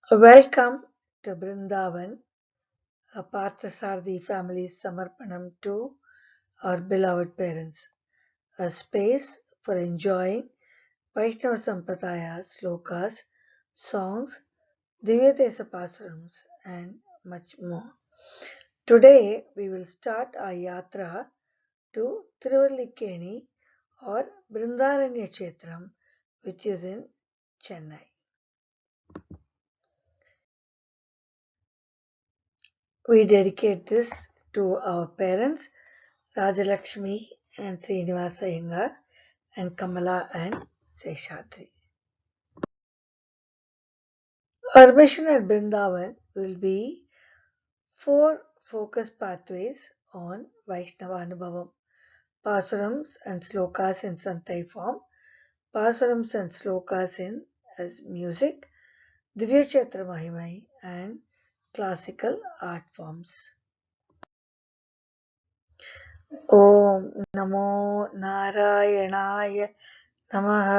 Welcome to Brindavan, a Parthasarthi family's Samarpanam to our beloved parents, a space for enjoying Vaishnava Sampradaya slokas, songs, Divyadesa Pasarams, and much more. Today we will start our yatra to Tiruvallikeni or Brindaranya Chetram, which is in Chennai. We dedicate this to our parents, Rajalakshmi and Srinivasa Iyengar, and Kamala and Seshadri. Our mission at Brindavan will be 4 focus pathways on Vaishnava Anubhavam, Pasurams and Slokas in Santai form, Pasurams and Slokas in as music, Divya Chitra Mahimai, and classical art forms. ॐ नमो नारायणाय नमः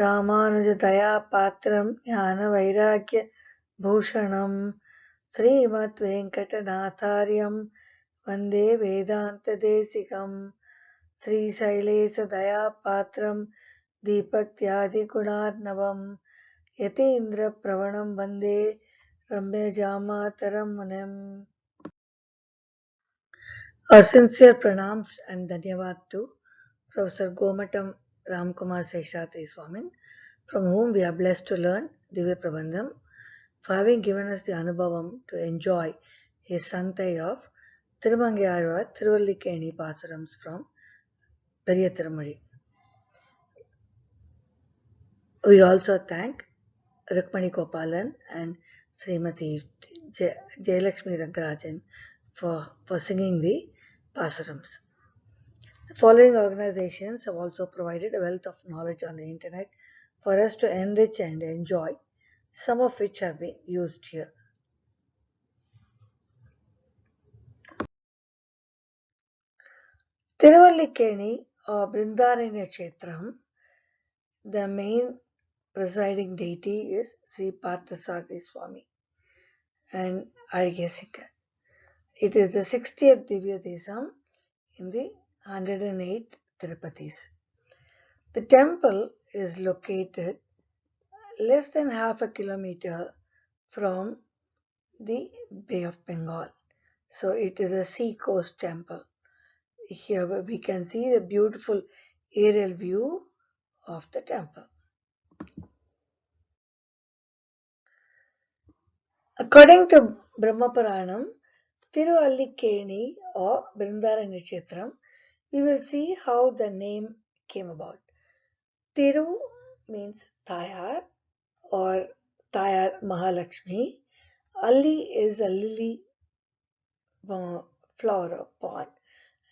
रामानुजदयापात्रं ज्ञानवैराग्यभूषणं श्रीमद्वेङ्कटनाथार्यं वन्दे वेदान्तदेशिकं श्रीशैलेशदयापात्रं दीपक्त्यादिगुणार्णवं यतीन्द्रप्रवणं वन्दे रम्यजामातरं मुनिम्. Our sincere pranams and dhanyavad to Professor Gomatam Ramkumar Seshadri Swamin, from whom we are blessed to learn Divya Prabandham, for having given us the anubhavam to enjoy his santai of Tirumangayalvar Tiruvallikeni Pasurams from Periya Tirumazhi. We also thank Rukmani Gopalan and Srimati Jayalakshmi Rangarajan for singing the Pasurams. The following organizations have also provided a wealth of knowledge on the internet for us to enrich and enjoy, some of which have been used here. Tiruvallikeni or Brindaranya Chetram, the main presiding deity is Sri Parthasarthi Swami and Arigasika. It is the 60th Divya Desam in the 108 Tirupatis. The temple is located less than half a kilometer from the Bay of Bengal. So it is a sea coast temple. Here we can see the beautiful aerial view of the temple. According to Brahma Puranam, Tiruvallikeni or Brindaranya Chetram, we will see how the name came about. Tiru means Tayar or Tayar Mahalakshmi. Alli is a lily flower pond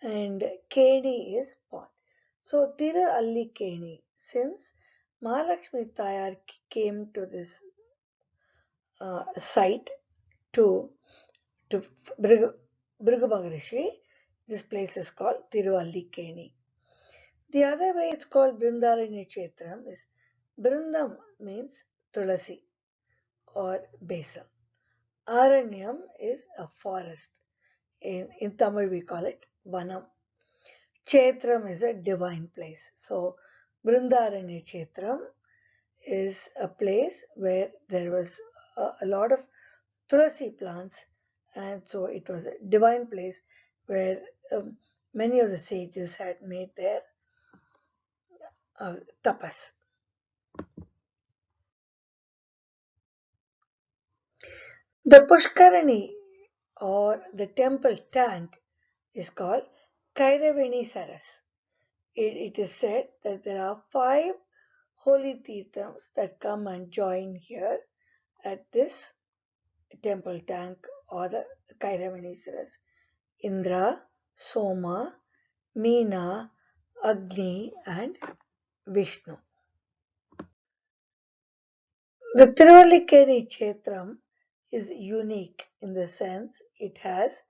and Keni is pond. So Tiruvallikeni, since Mahalakshmi Tayar came to this site to Bhrigu Maharishi, this place is called Tiruvallikeni. The other way it's called Brindaranya Chetram is Brindam means Tulasi or basil. Aranyam is a forest. In Tamil we call it Vanam. Chetram is a divine place. So Brindaranya Chetram is a place where there was a lot of tulasi plants, and so it was a divine place where many of the sages had made their tapas. The Pushkarani or the temple tank is called Kairavani Saras. It is said that there are 5 holy tirthams that come and join here at this temple tank or the Kairavani Saras. Indra, Soma, Meena, Agni and Vishnu. The Tiruvallikeni Chetram is unique in the sense it has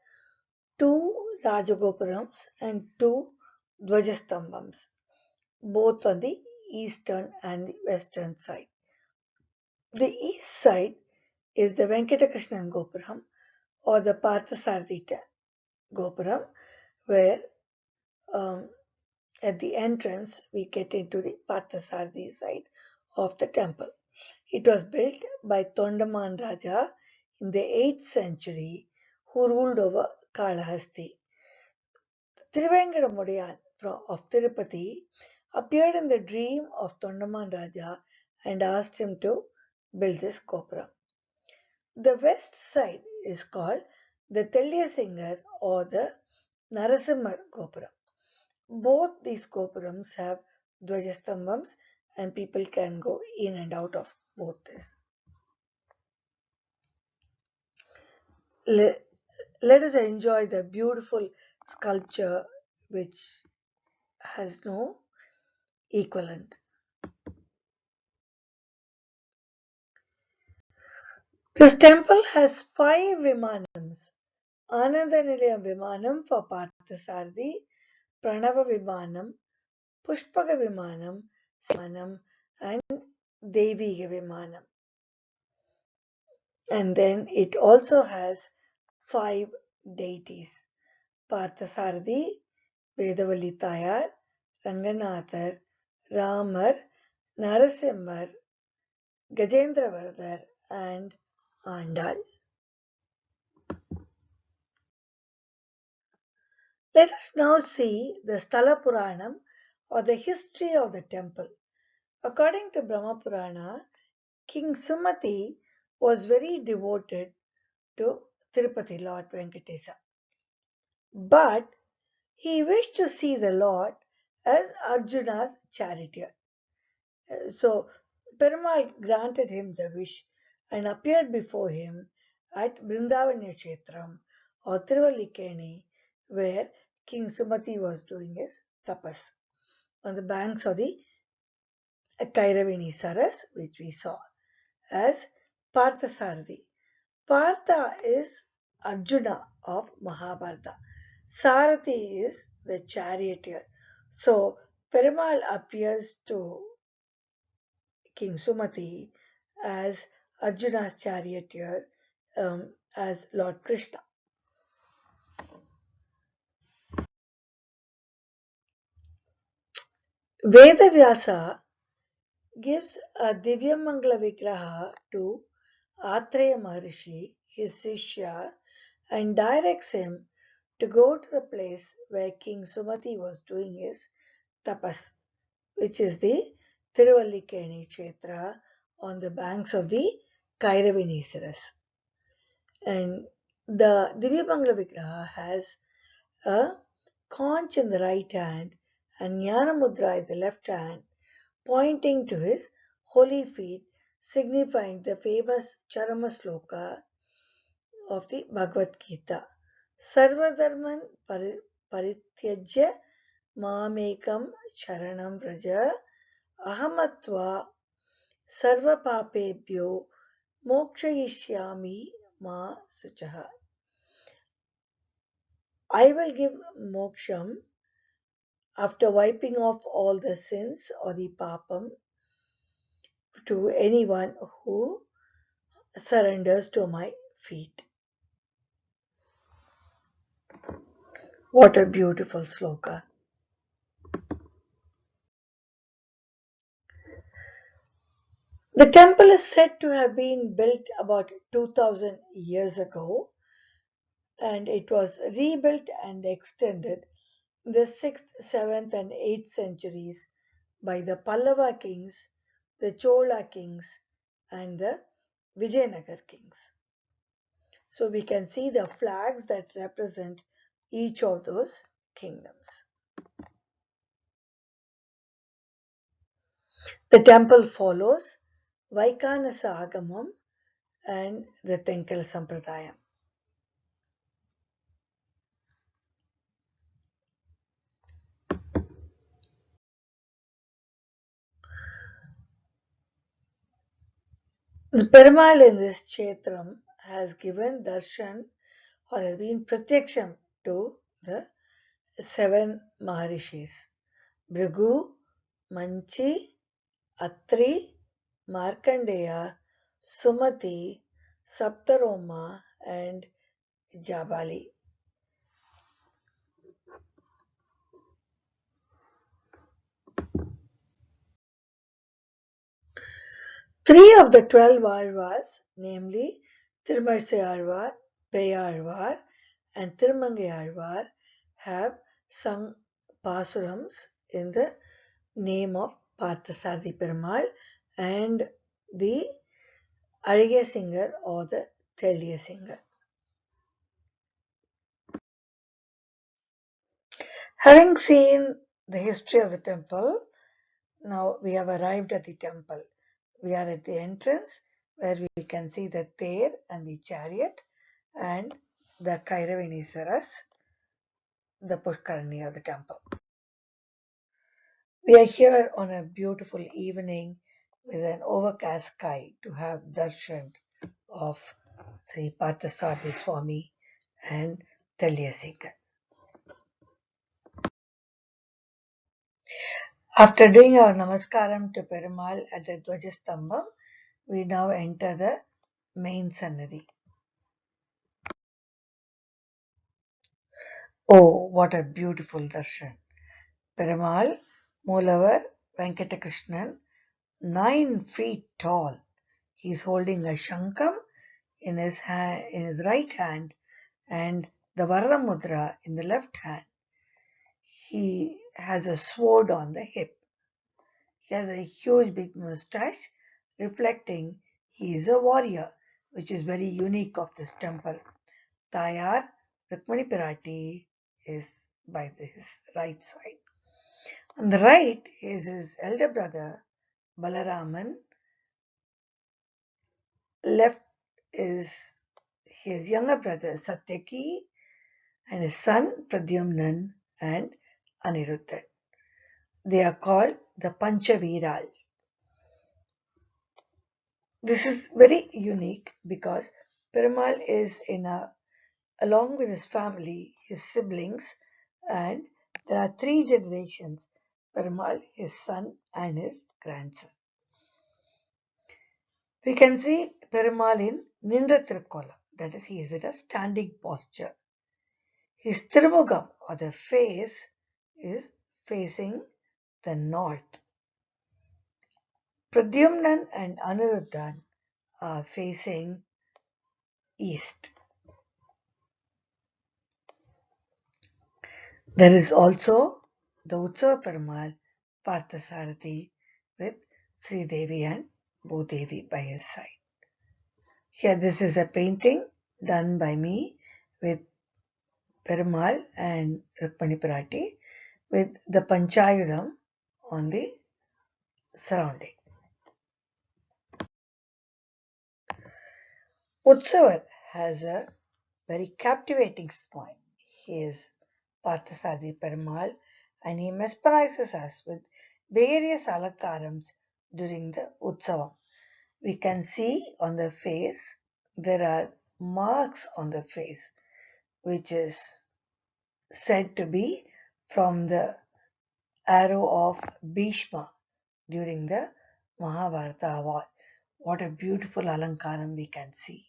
2 Rajagopurams and 2 Dvajastambhams, both on the eastern and the western side. The east side is the Venkatakrishnan Gopuram or the Parthasarathi Gopuram, where at the entrance we get into the Parthasarathi side of the temple. It was built by Tondaman Raja in the 8th century, who ruled over Kalahasti. Tiruvengadamudaiyan of Tirupati appeared in the dream of Tondaman Raja and asked him to build this Gopuram. The west side is called the Telliyasinger or the Narasimhar Gopuram. Both these Gopurams have Dvajastambhams and people can go in and out of both this. Let us enjoy the beautiful sculpture which has no equivalent. This temple has 5 Vimanams. Anandanilayam Vimanam for Parthasarathi, Pranava Vimanam, Pushpaga Vimanam, Vimanam and Deviga Vimanam. And then it also has 5 deities. Parthasarathi, Vedavalli Tayar, Ranganathar, Ramar, Narasimhar, Gajendravardhar and Andal. Let us now see the Sthala Puranam or the history of the temple. According to Brahma Purana, King Sumati was very devoted to Tirupati Lord Venkatesa. But he wished to see the Lord as Arjuna's charioteer. So Perumal granted him the wish and appeared before him at Vrindavanya Kshetram or Tiruvallikeni, where King Sumati was doing his tapas on the banks of the Kairavini Saras, which we saw as Parthasarathi. Partha is Arjuna of Mahabharata. Sarathi is the charioteer. So Perumal appears to King Sumati as Arjuna's charioteer, as Lord Krishna. Vedavyasa gives a Divyamangala Vigraha to Atreya Maharishi, his Sishya, and directs him to go to the place where King Sumati was doing his tapas, which is the Tiruvallikeni Kshetra on the banks of the Kairavini Saras. And the Divyamangala Vigraha has a conch in the right hand and Jnana Mudra in the left hand, pointing to his holy feet, signifying the famous Charama Sloka of the Bhagavad Gita. Sarvadharman parityajya mamekam sharanam vraja ahamatva sarva papebhyo mokshayishyami ma suchaha. I will give moksham after wiping off all the sins or the papam to anyone who surrenders to my feet. What a beautiful sloka. The temple is said to have been built about 2000 years ago, and it was rebuilt and extended in the 6th, 7th and 8th centuries by the Pallava kings, the Chola kings and the Vijayanagar kings. So we can see the flags that represent each of those kingdoms. The temple follows Vaikanasa Agamam and the Tenkal Sampradayam. The Perumal in this Kshetram has given darshan or has been pratyaksham to the 7 Maharishis: Bhrigu, Manchi, Atri, Markandeya, Sumati, Saptaroma, and Jabali. Three of the 12 Alvars, namely Tirumarsai Alvar, Peyalvar, and Tirumangai Alvar, have sung pasurams in the name of Parthasarathi Perumal and the Azhagya Singer or the Telliya Singer. Having seen the history of the temple, now we have arrived at the temple. We are at the entrance where we can see the Ter and the chariot and the Kairavini Saras, the Pushkarani of the temple. We are here on a beautiful evening with an overcast sky to have darshan of Sri Parthasarathi Swami and Telliya Singer. After doing our namaskaram to Perumal at the Dwajastambam, we now enter the main Sannadhi. Oh, what a beautiful darshan! Perumal, Moolavar, Venkatakrishnan, 9 feet tall. He is holding a shankam in his right hand and the Varada Mudra in the left hand. He has a sword on the hip. He has a huge big mustache reflecting he is a warrior, which is very unique of this temple. Tayar Rukmani Pirati is by his right side. On the right is his elder brother Balaraman. Left is his younger brother Satyaki and his son Pradyumnan and Aniruddhan. They are called the Panchavirals. This is very unique because Perumal is along with his family, his siblings, and there are 3 generations: Perumal, his son, and his grandson. We can see Perumal in Nindra Tirukkolam, that is, he is in a standing posture. His Tirumugam or the face is facing the north. Pradyumnan and Aniruddhan are facing east. There is also the Utsava Perumal Parthasarathi with Sri Devi and Bhudevi by his side. Here this is a painting done by me with Perumal and Rukmani Pirati with the Panchayudam on the surrounding. Utsavar has a very captivating smile. He is Parthasarathi Perumal and he mesmerizes us with various alankarams during the Utsavam. We can see on the face there are marks on the face which is said to be from the arrow of Bhishma during the Mahabharata war. What a beautiful alankaram we can see.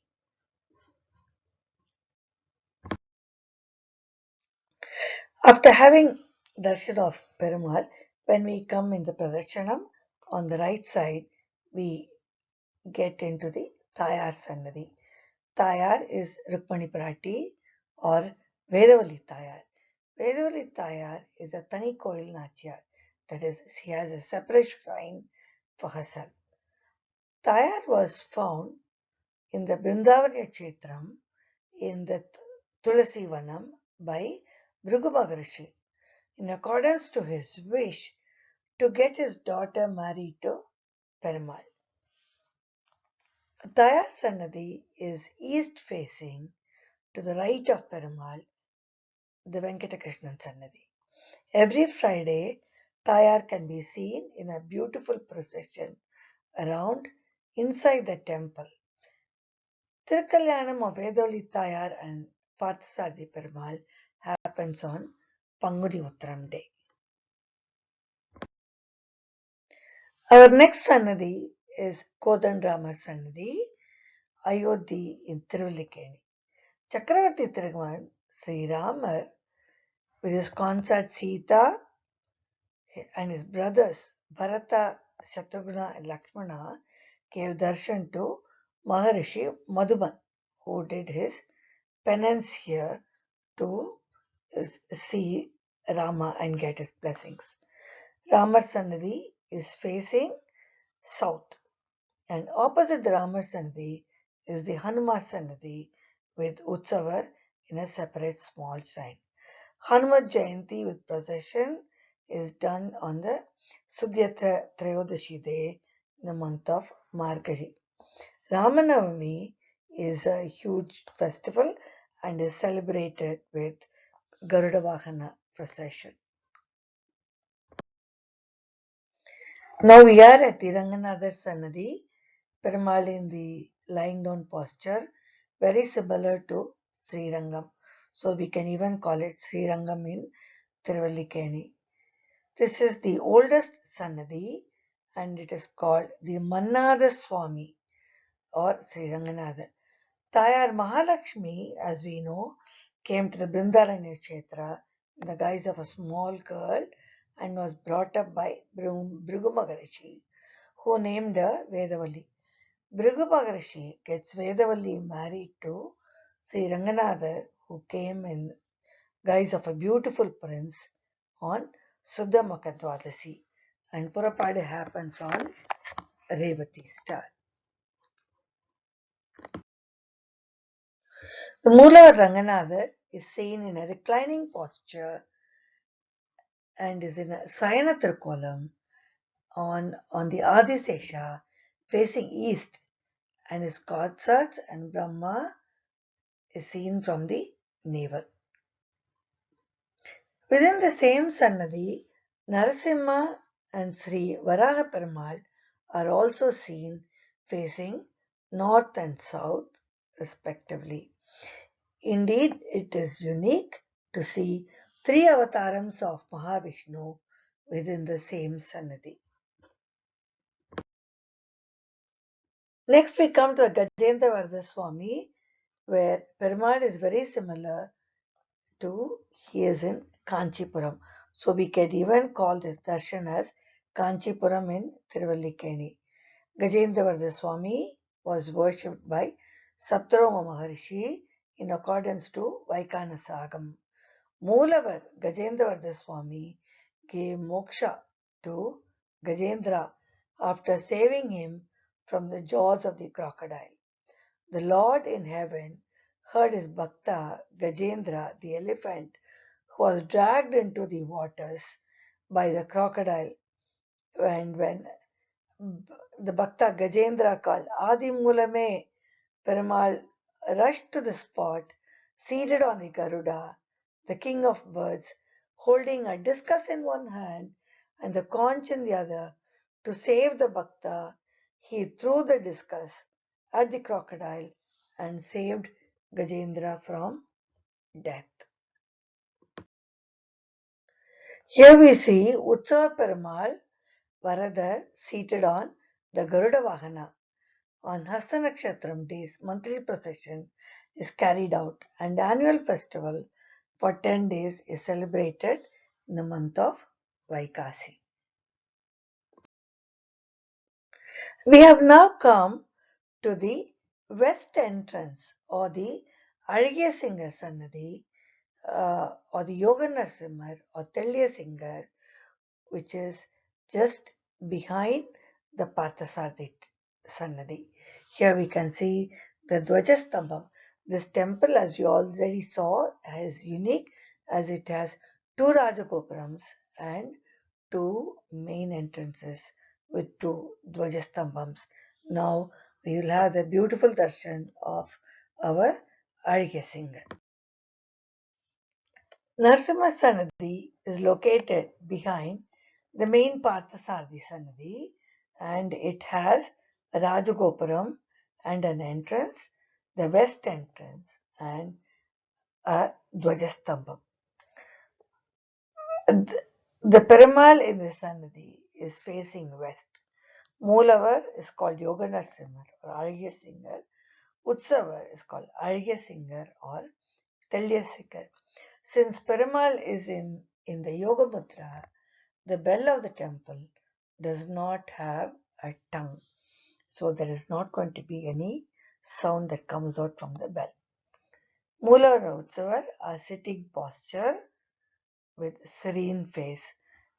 After having darshan of Perumal, when we come in the Pradarsanam, on the right side, we get into the Tayar Sannadhi. Tayar is Rukmani Pirati or Vedavalli Tayar. Vedavalli Tayar is a Tani Koil Nachiyar, that is, she has a separate shrine for herself. Tayar was found in the Brindavaniya Kshetram in the Tulasi Vanam by Bhrigu Maharishi in accordance to his wish to get his daughter married to Perumal. Tayar Sannadhi is east facing to the right of Perumal, the Venkatakrishnan Sannadhi. Every Friday, Tayar can be seen in a beautiful procession around inside the temple. Tirukalyanam of Vedavalli Tayar and Parthasarathi Perumal happens on Panguni Uttaram day. Our next Sannadhi is Kodandramar Sannadhi. Ayodhya in Tiruvillikeni. Chakravarti Thirumalan, Sri Ramar, with his consort Sita and his brothers Bharata, Shatrughna, and Lakshmana, gave darshan to Maharishi Madhuban, who did his penance here to see Rama and get his blessings. Rama Sannidhi is facing south, and opposite the Rama Sannidhi is the Hanuman Sannidhi with Utsavar in a separate small shrine. Hanuman Jayanti with procession is done on the Sudya Trayodashi day in the month of Margari. Ramanavami is a huge festival and is celebrated with Garuda Vahana procession. Now we are at the Ranganatha Sannadhi, Perumal in the lying down posture, very similar to Sri Rangam. So we can even call it Sri Rangam in Tiruvallikeni. This is the oldest Sannadhi and it is called the Mannatha Swami or Sri Ranganatha. Tayar Mahalakshmi, as we know, came to the Brindaranya Kshetra in the guise of a small girl and was brought up by Bhrigu Maharishi, who named her Vedavalli. Bhrigu Maharishi gets Vedavalli married to Sri Ranganatha, who came in guise of a beautiful prince on Suddha Makadwadasi, and Purapadu happens on Revati star. The Moola Ranganatha is seen in a reclining posture and is in a Sayana Trikolam on the Adisesha facing east, and his consorts and Brahma is seen from the navel. Within the same Sannadhi, Narasimha and Sri Varaha Perumal are also seen facing north and south respectively. Indeed, it is unique to see three avatarams of Mahavishnu within the same Sannadhi. Next, we come to Gajendra Vardha Swami, where Perumal is very similar to he is in Kanchipuram. So we can even call this darshan as Kanchipuram in Tiruvallikeni. Gajendra Vardha Swami was worshipped by Saptaroma Maharishi in accordance to Vaikanasa Agam. Moolavar Gajendra Vardha Swami gave moksha to Gajendra after saving him from the jaws of the crocodile. The Lord in heaven heard his bhakta Gajendra the elephant, who was dragged into the waters by the crocodile, and when the bhakta Gajendra called Adi Mulame, Perumal rushed to the spot, seated on the Garuda, the king of birds, holding a discus in one hand and the conch in the other. To save the bhakta, he threw the discus at the crocodile and saved Gajendra from death. Here we see Utsava Perumal Varadar seated on the Garuda Vahana. On Hasta Nakshatram days, monthly procession is carried out and annual festival for 10 days is celebrated in the month of Vaikasi. We have now come to the west entrance or the Azhgiya Singar Sannadhi or the Yoga Narsimhar or Telliya Singar, which is just behind the Parthasarathi Sannadhi. Here we can see the Dvajastambham. This temple, as we already saw, is unique as it has two Rajagopurams and two main entrances with two Dvajastambhams. Now we will have the beautiful darshan of our Azhgiya Singar. Narasimha Sannadhi is located behind the main Parthasarathi Sannadhi and it has a Rajagopuram and an entrance, the west entrance, and a Dvajastambham. The Perumal in the Sannadhi is facing west. Moolavar is called Yoga Narsimhar or Azhgiya Singar. Utsavar is called Arigasinger or Telyasikar. Since Perumal is in the Yoga Mudra, the bell of the temple does not have a tongue. So there is not going to be any sound that comes out from the bell. Mula and Utsavar are sitting posture with serene face.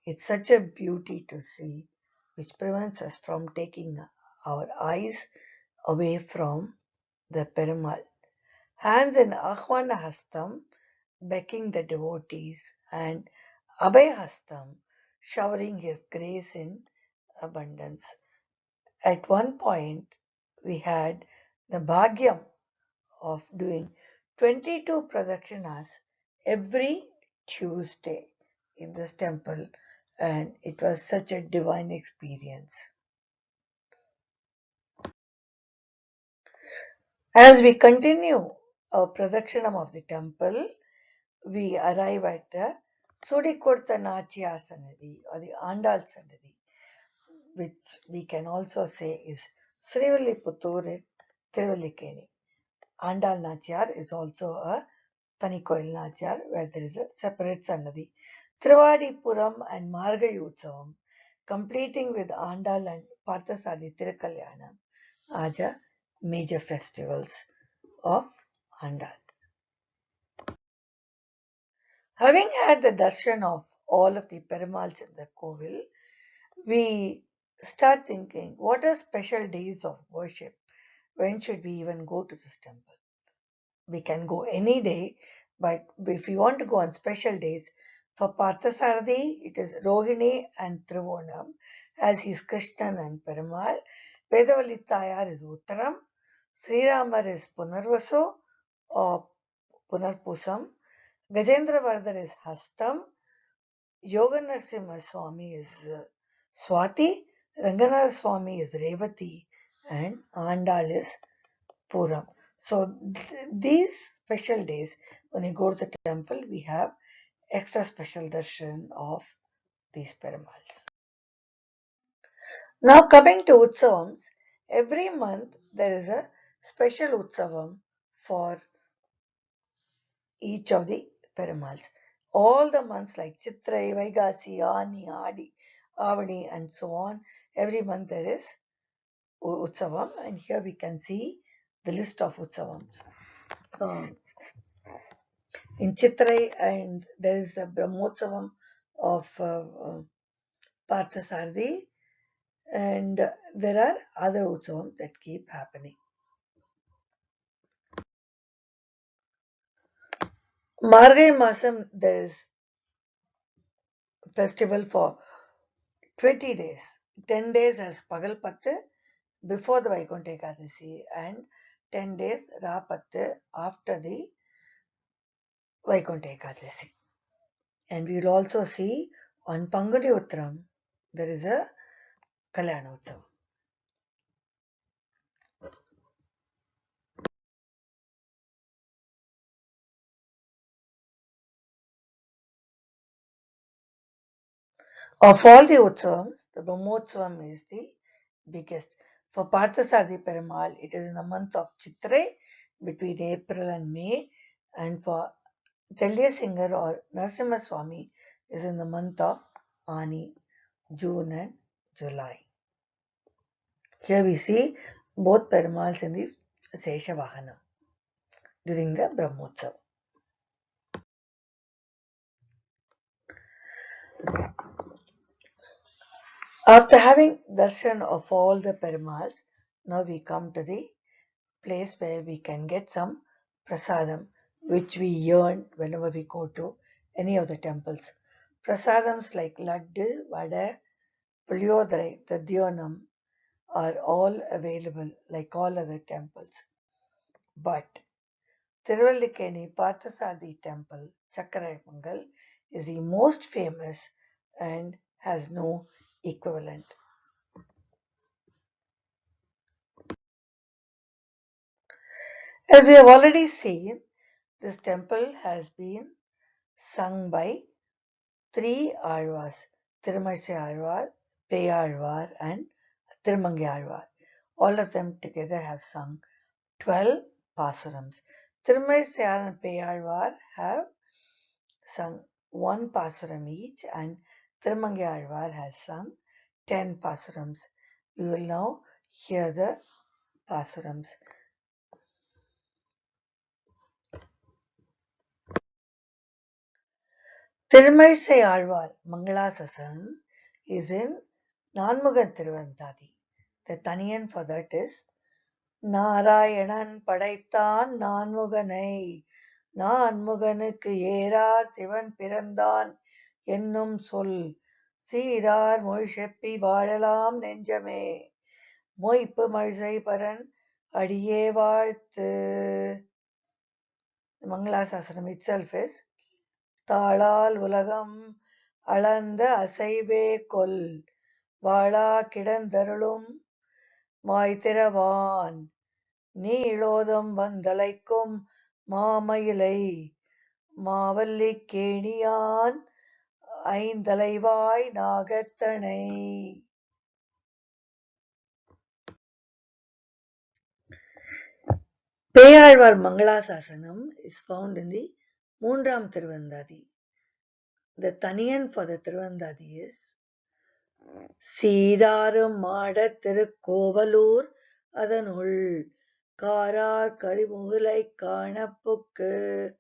It's such a beauty to see, which prevents us from taking our eyes away from the Perumal. Hands in Ahvana Hastam, becking the devotees, and Abhay Hastam, showering his grace in abundance. At one point, we had the Bhagyam of doing 22 pradakshinas every Tuesday in this temple, and it was such a divine experience. As we continue our pradakshinam of the temple, we arrive at the Sudikurta Nachiyar Sannidhi or the Andal Sannidhi, which we can also say is Srivilliputtur in Tiruvallikeni. Andal Nachiyar is also a Tanikoil Nachiyar where there is a separate Sannidhi. Trivadipuram and Margayi Utsavam, completing with Andal and Parthasadi Tirukalyanam, are the major festivals of Andal. Having had the darshan of all of the Perumals in the Kovil, we start thinking, what are special days of worship? When should we even go to this temple? We can go any day, but if we want to go on special days, for Parthasarathi, it is Rohini and Trivonam, as he is Krishnan and Perumal. Vedavalli Tayar is Uttaram. Sri Ramar is Punarvasu or Punarpusam. Gajendra Vardhar is Hastam. Yoga Narasimha Swami is Swati. Ranganath Swami is Revati. And Andal is Puram. So these special days, when you go to the temple, we have extra special darshan of these Perumals. Now coming to Utsavams, every month there is a special Utsavam for each of the Perumals. All the months like Chitrai, Vaigasi, Ani, Adi, Avani and so on, every month there is Utsavam, and here we can see the list of Utsavams. In Chitrai, and there is a Brahmotsavam of Parthasarathi, and there are other Utsavams that keep happening. Margai Masam, there is festival for 20 days. 10 days as Pagalpattu before the Vaikuntha Ekadasi and 10 days Rapattu after the Vaikuntha Ekadasi. And we will also see on Panguni Uttram there is a Kalyana Utsavam. Of all the Utsavams, the Brahmotsavam is the biggest. For Parthasarathi Perumal, it is in the month of Chitrai between April and May, and for Singer or Narasimha Swami is in the month of Ani, June and July. Here we see both Perumals in the Seshavahana during the Brahmotsav. After having darshan of all the Perumals, now we come to the place where we can get some prasadam, which we yearn whenever we go to any of the temples. Prasadams like Laddu, Vada, Puliyodrai, Tadyanam are all available like all other temples. But Tiruvallikeni Parthasarathi temple, Chakkaramangal, is the most famous and has no equivalent. As we have already seen, this temple has been sung by three Alvars, Tirumarsi Alvar, Peyalvar, and Tirumangi Alvar. All of them together have sung 12 pasurams. Thirumai and Peyalvar have sung 1 pasuram each, and Thirumangai has sung 10 pasurams. We will now hear the pasurams. Thirumai Alvar Mangalasasam is in Nanmugan Tiruvantadi. The Taniyan for that is Narayanan படைத்தான் நான்முகனை, நான்முகனுக்கு ஏறார் சிவன் பிறந்தான் என்னும் சொல், சீரார் மொழி செப்பி வாழலாம் நெஞ்சமே, மொய்ப்பு மழிசை பரன் அடியே வாழ்த்து. The Mangalasasam itself is தாளால் உலகம் அளந்த அசைவே கொல், வாழா கிடந்தருளும் வாய்திறவான், நீளோதம் வந்தலைக்கும் மாமயிலை, மாவல்லிக் கேணியான் ஐந்தலைவாய் நாகத்தனை. Peyalvar Mangalasasanam is found in the Moondram Tiruvandadi. The Taniyan for the Tiruvandadi is சீராரும் மாடத் Thirukkovalur அதனுள், காரார் கரிமுகிலைக் காணப்புக்கு,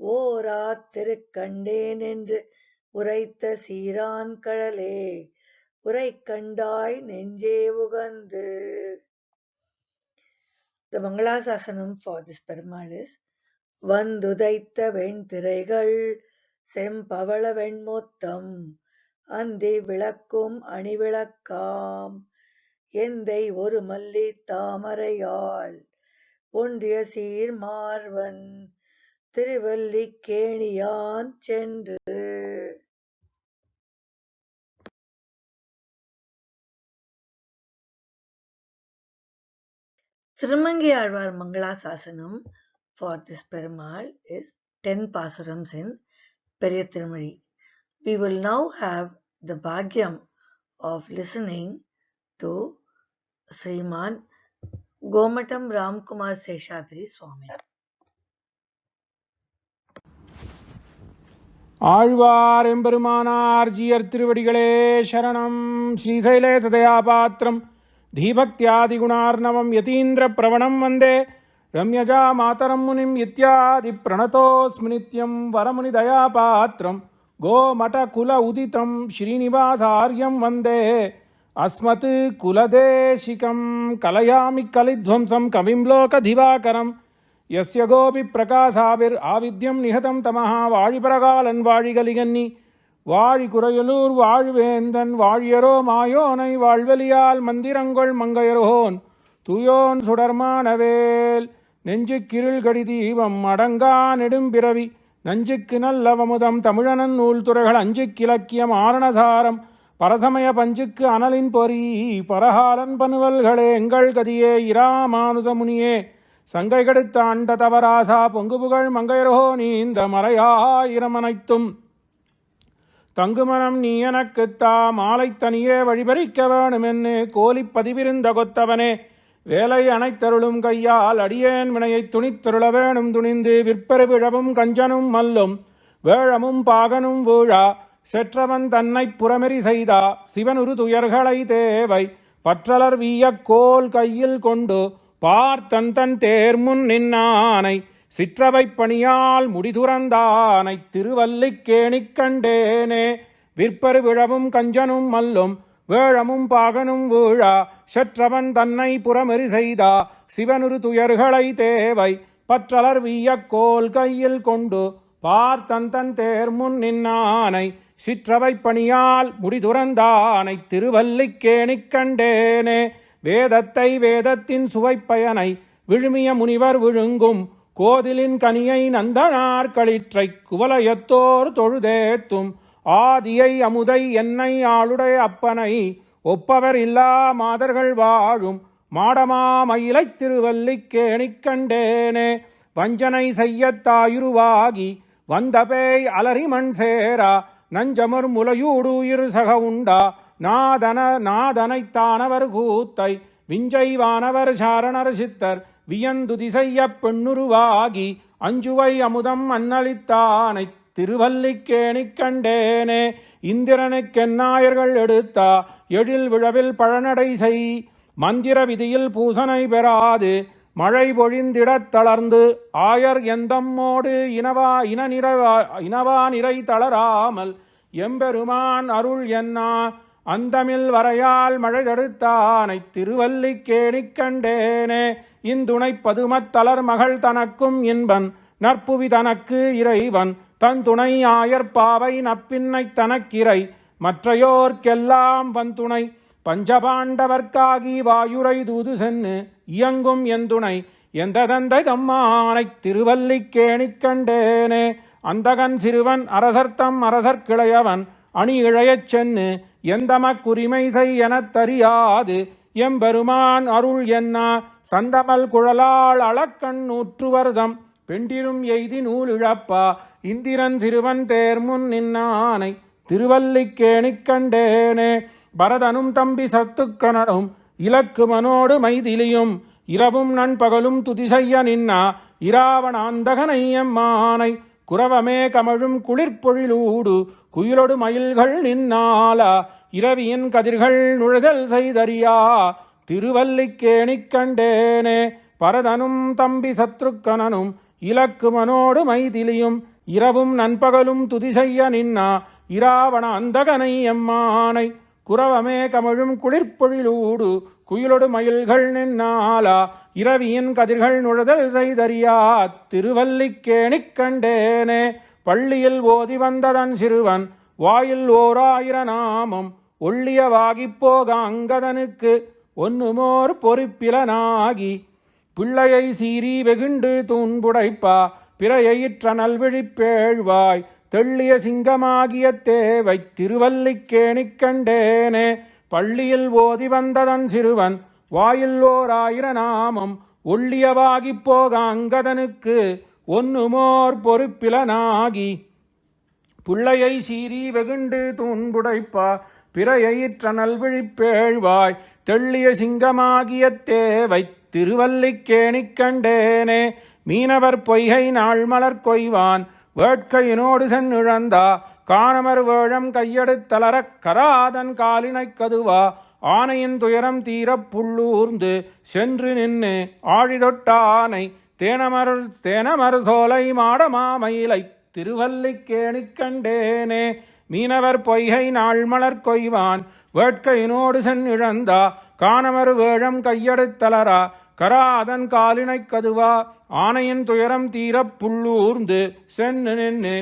ஓராத் திருக்கண்டேன் என்று உரைத்த சீரான் கழலே, உரைக்கண்டாய் நெஞ்சே உகந்து. The Mangalasasanam for this Perumal is வந்துதைத்த வெண்திரைகள் செம்பவள வெண்முத்தம், அந்தி விளக்கும் அணிவிளக்காம், எந்தை ஒரு மல்லி தாமரையாள், ஒன்றிய சீர் மார்வன் திருவல்லிக் கேணியான் சென்று. Thirumangai Mangalasasanam for this Perumal is 10 pasurams in Periya Tirumazhi. We will now have the bhagyam of listening to Sriman Gomatam Ramkumar Seshadri Swami. Alvar எம்பெருமானார் ஜீயர் திருவடிகளே சரணம். ஸ்ரீசைலே சதயாபாத்திரம் தீபக்தியாதிகுணார்ணவம் யதீந்திர பிரவணம் வந்தே ரம்யஜா மாதரம் முனிம் இத்யாதி பிரணதோஸ்மி நித்யம். வரமுனி தயாபாத்திரம் கோமட குல உதிதம் ஸ்ரீனிவாசார்யம் வந்தே அஸ்மத் குலதேசிகம். கலயாமி கலித்வம்சம் கவிம் லோகதிவாகரம் யஸ்ய கோபி பிரகாசாவிர் ஆவித்யம் நிகதம் தமஹா. வாழிபரகாலன் வாழிகலிகன்னி வாழி குறையலூர் வாழ்வேந்தன் வாழியரோ மாயோனை வாழ்வெளியால் மந்திரங்கொள் மங்கையரோன் தூயோன் சுடர்மானவேல். நெஞ்சுக்கிருள் கடி தீபம் அடங்கா நெடும்பிறவி நஞ்சுக்கு நல்லவமுதம் தமிழனன் நூல் துறைகள் அஞ்சுக்கிலக்கியம் ஆரணசாரம் பரசமய பஞ்சுக்கு அனலின் பொறி பரஹாலன் பனுவல்களே எங்கள் கதியே இராமானுசமுனியே. சங்கை கெடுத்த அண்ட தவராசா பொங்குபுகழ் மங்கையரோ நீ இந்த மறையாயிரமனைத்தும் தங்குமனம் நீ எனக்குத்தா. மாலை தனியே வழிபறிக்க வேணுமென்னு கோலிப் பதிவிருந்த கொத்தவனே, வேலை அனைத்தருளும் கையால் அடியேன் வினையை துணித்தருள வேணும் துணிந்து. விற்பரு விழவும் கஞ்சனும் மல்லும் வேழமும் பாகனும் வீழா செற்றவன் தன்னை புறமெறி செய்தா. சிவனுரு துயர்களை தேவை பற்றலர் வீயக் கோல் கையில் கொண்டு பார்த்தன் தன் தேர்முன் நின்னானை சிற்றவை பணியால் முடிதுறந்தானை திருவல்லிக் கேணிக் கண்டேனே. விற்பரு விழவும் கஞ்சனும் மல்லும் வேழமும் பாகனும் வீழா செற்றவன் தன்னை புறமெறி செய்தா. சிவனுரு துயர்களை தேவை பற்றலர் வீயக் கோல் கையில் கொண்டு பார்த்தன் தன் தேர்முன் நின்னானை சிற்றவை பணியால் முடிதுறந்தானை திருவல்லிக் கேணிக் கண்டேனே. வேதத்தை வேதத்தின் சுவைப்பயனை விழுமிய முனிவர் விழுங்கும் கோதிலின் கனியை நந்தனார் களிற்றை குவலயத்தோர் தொழுதேத்தும். ஆதியை அமுதை என்னை ஆளுடைய அப்பனை ஒப்பவர் இல்லா மாதர்கள் வாழும் மாடமா மயிலைத் திருவல்லிக் கேணிக் கண்டேனே. வஞ்சனை செய்யத்தாயுருவாகி வந்த பேய் அலறிமண் சேரா நஞ்சமர் முலையூடு இரு சக உண்டா. நாதனைத்தானவர் கூத்தை விஞ்சை வானவர் சாரணர் சித்தர் வியந்துதி செய்ய பெண்ணுருவாகி அஞ்சுவை அமுதம் அன்னளித்தானை திருவல்லிக்கேணிக் கண்டேனே. இந்திரனுக்கென்னாயர்கள் எடுத்தா எழில் விழவில் பழநடை செய் மந்திர விதியில் பூசனை பெறாது மழை பொழிந்திடத் தளர்ந்து ஆயர் எந்தம்மோடு இனவா நிறை தளராமல் எம்பெருமான் அருள் என்னா அந்தமில் வரையால் மழை தடுத்தானை திருவல்லிக்கேணிக் கண்டேனே. இந்துணை பதுமத்தலர் மகள் தனக்கும் இன்பன் நற்புவி தனக்கு இறைவன் தன் துணை ஆயர்பாவை நப்பின்னை தனக்கிரை மற்றையோர்க்கெல்லாம் வந்துணை பஞ்சபாண்டவர்க்காகி வாயுரை தூது சென்னு இயங்கும் என் துணை எந்த தந்தை தம்மானை திருவல்லிக்கேணிக் கண்டேனே. அந்தகன் சிறுவன் அரசர்த்தம் அரசர்கிளையவன் அணி இழையச் சென்னு எந்தமக்குரிமை செய் எனத் தறியாது எம்பெருமான் அருள் என்னா சந்தமல் குழலால் அளக்கண் நூற்றுவர்தம் பெண்டிரும் எய்தி நூல் இழப்பா இந்திரன் சிறுவன் தேர்முன் நின்னானை திருவல்லிக்கேணிக் கண்டேனே. பரதனும் தம்பி சத்துக்கனனும் இலக்குமனோடு மைதிலியும் இரவும் நண்பகலும் துதி செய்ய நின்னா இராவணாந்தகனை எம்மானை குரவமே கமழும் குளிர்பொழிலூடு குயிலொடு மயில்கள் நின்னாலா இரவியின் கதிர்கள் நுழைதல் செய்தறியா திருவல்லிக்கேணிக் கண்டேனே. பரதனும் தம்பி சத்ருக்கனனும் இலக்குமனோடு மைதிலியும் இரவும் நண்பகலும் துதி செய்ய நின்னா இராவண அந்தகனை எம்மானை குரவமே கமழும் குளிர்பொழிலூடு குயிலொடு மயில்கள் நின்னாலா இரவியின் கதிர்கள் நுழைதல் செய்தறியா திருவல்லிக்கேணிக் கண்டேனே. பள்ளியில் ஓதி வந்ததன் சிறுவன் வாயில் ஓராயிர நாமம் ஒள்ளியவாகிப் போக அங்கதனுக்கு ஒன்னுமோர் பொறுப்பிலனாகி பிள்ளையை சீறி வெகுண்டு தூண்புடைப்பா பிறையிற்ற நல்விழிப்பேழ்வாய் தெள்ளிய சிங்கமாகிய தேவை திருவல்லிக்கேணிக் கண்டேனே. பள்ளியில் ஓதி வந்ததன் சிறுவன் வாயில் ஓராயிர நாமம் ஒள்ளியவாகிப் போக அங்கதனுக்கு ஒன்னுமோர் பொறுப்பிலனாகி புள்ளையை சீறி வெகுண்டு தூண்புடைப்பா பிறையிற்ற நல்விழிப்பேழ்வாய் தெள்ளிய சிங்கமாகிய தேவை திருவல்லிக்கேணிக் கண்டேனே. மீனவர் பொய்கை நாள்மலர் கொய்வான் வேட்கையினோடு சென்னிழந்தா காணமர் வேழம் கையெடுத்தலரக் கராதன் காலினைக் கதுவா ஆனையின் துயரம் தீரப் புள்ளூர்ந்து சென்று நின்று ஆழிதொட்டானை தேனமர் சோலை மாடமாமயிலை திருவல்லிக்கேணிக் கண்டேனே. மீனவர் பொய்கை நாள்மலர் கொய்வான் வேட்கையினோடு சென்னிழந்தா காணமர் வேழம் கையெடுத்தலரா கராதன் காலினைக் கதுவா ஆனையின் துயரம் தீரப் புள்ளூர்ந்து சென்று நின்று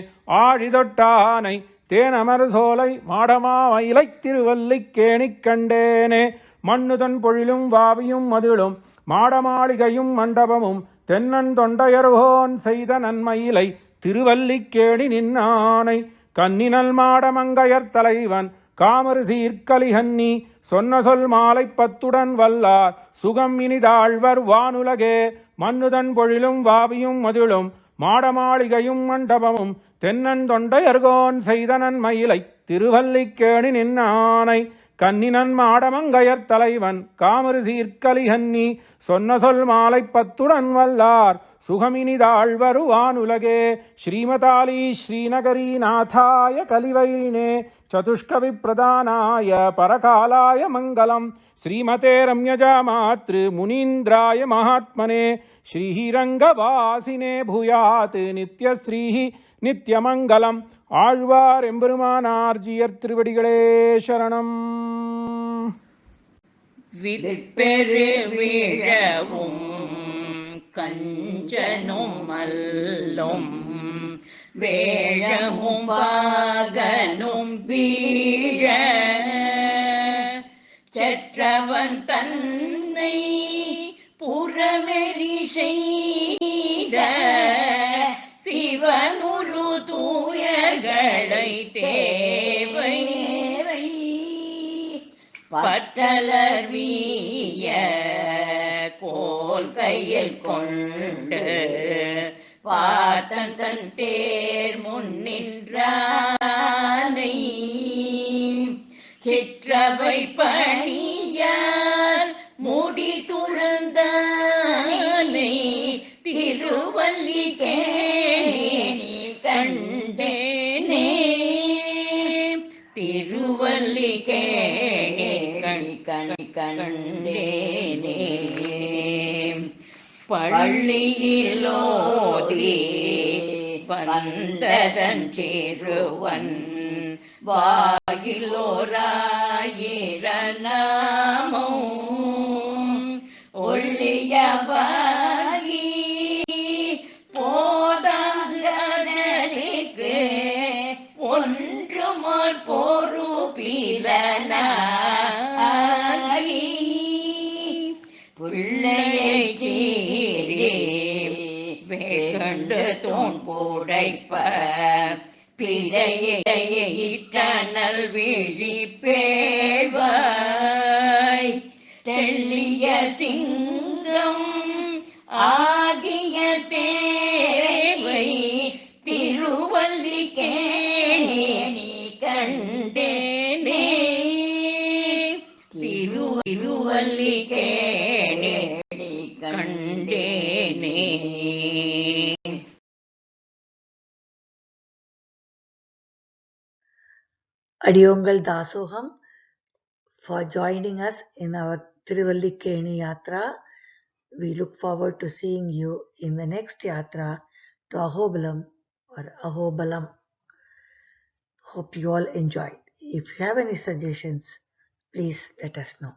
ஆழிதொட்டானை தேனமர் சோலை மாடமாமயிலை திருவல்லிக்கேணிக் கண்டேனே. மண்ணுதன் பொழிலும் வாவியும் மதிலும் மாடமாளிகையும் மண்டபமும் தென்னன் தொண்டையர்கோன் செய்த நன்மயிலை திருவல்லிக்கேணி நின்னானை கன்னினல் மாடமங்கையர் தலைவன் காமரு சீர்கலிகன்னி சொன்ன சொல் மாலை பத்துடன் வல்லார் சுகம் இனிதாழ்வர் வானுலகே. மண்ணுதன் பொழிலும் வாவியும் மதிலும் மாடமாளிகையும் மண்டபமும் தென்னன் தொண்டையர்கோன் செய்த நன்மயிலை திருவல்லிக்கேணி நின்னானை கன்னினன் மாடமங்கையர் தலைவன் காமரு சீர்கலிகன்னி சொன்ன சொல் மாலை பத்துடன் வல்லார் சுகமினிதாழ்வரு வானுலகே. ஸ்ரீமதாலி ஸ்ரீநகரி நாதாய கலிவைரினே சதுஷ்கவி பிரதானாய பரகாலாய மங்களம் ஸ்ரீமதே ரம்யஜா மாத்ரு முனீந்திராய மகாத்மனே ஸ்ரீரங்கவாசினே பூயாத் நித்யஸ்ரீஹி நித்யமங்கலம். ஆழ்வார் எம்பெருமானார்ஜியர் திருவடிகளே சரணம். விற்பெரு விழவும் கஞ்சனும் மல்லும் வேழமும் பாகனும் வீழ செற்றவன் தன்னை புறமெறி செய்த சிவனுரு தூயர்களை தேவை பற்றலர் வீய கோல் கையில் கொண்டு பார்த்தன் தன் தேர் முன்னின்றானை சிற்றவை பணியால் முடி துறந்தானை திருவல்லிக்கேணி கண்டேனே திருவல்லிக்கேணி கண்டேனே பள்ளியிலோதி வந்ததன் சிறுவன் வாயிலோராயிரநாமம் ஒள்ளியவாகி போதாது அதற்கு ஒன்றுமோர் பொறுப்பிலனாகி பிள்ளையை சீரே வேகண்டு தோன் போடைப்ப பிழையிட்டனல் விழிப்பேழ்வாய் தெள்ளிய சிங்கம் ஆகிய தேவை திருவல்லிக்கேணி கண்டேனே திருவல்லிக்கேணி கண்டேனே. Adiyongal Dasoham for joining us in our Tiruvallikeni Yatra. We look forward to seeing you in the next Yatra to Ahobalam or Ahobalam. Hope you all enjoyed. If you have any suggestions, please let us know.